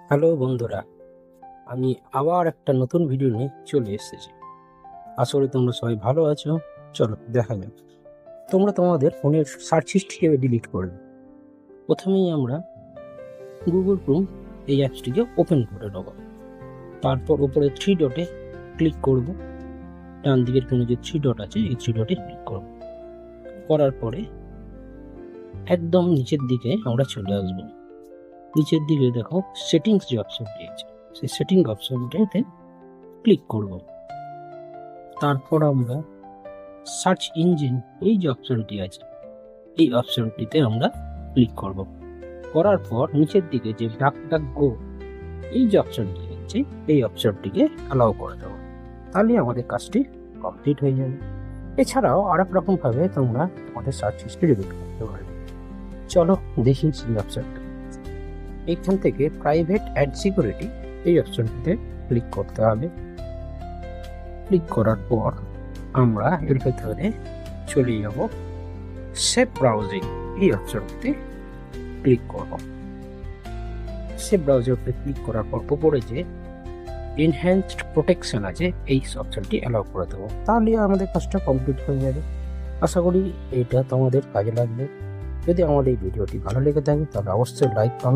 Hello বন্ধুরা, আমি আবার একটা নতুন ভিডিও নিয়ে চলে এসেছি। আশা করি তোমরা সবাই ভালো আছো। চলো দেখা যাক। তোমরা তোমাদের ফোনের সার্চ হিস্ট্রিকে ডিলিট করবে। প্রথমেই আমরা গুগল ক্রোম এই অ্যাপসটিকে ওপেন করে নেব। তারপর উপরে থ্রি ডটে ক্লিক করব। ডান দিকের কোনো যে থ্রি ডট আছে এই থ্রি ডটে ক্লিক করব। করার পরে একদম নিচের দিকে আমরা চলে আসবো। নিচের দিকে দেখো সেটিংস যে অপশনটি আছে, সেই সেটিং অপশনটাতে ক্লিক করব। তারপর আমরা সার্চ ইঞ্জিন এই যে অপশনটি আছে এই অপশনটিতে আমরা ক্লিক করব। করার পর নিচের দিকে যে ডাক গো এই যে অপশনটি আছে এই অপশনটিকে অ্যালাউ করে দেবো। তাহলে আমাদের কাজটি কমপ্লিট হয়ে যাবে। এছাড়াও আর এক রকম ভাবে তোমরা তোমাদের সার্চ হিস্ট্রি ডিলিট করতে পারবে। চলো দেখি সেই অপশনটা। এখান থেকে প্রাইভেট অ্যান্ড সিকিউরিটি এই অপশনটিতে ক্লিক করতে হবে। ক্লিক করার পর আমরা এর ভেতরে চলে যাব সেভ ব্রাউজিং এই অপশনটিতে ক্লিক করব। সেভ ব্রাউজারতে ক্লিক করার পর উপরে যে এনহ্যান্সড প্রোটেকশন আছে এই অপশনটি অ্যালাউ করে দেবো। তাহলে আমাদের কাজটা কমপ্লিট হয়ে যাবে। আশা করি এটা তোমাদের কাজে লাগবে। যদি আমার এই ভিডিওটি ভালো লেগে থাকে তাহলে অবশ্যই লাইক কমেন্ট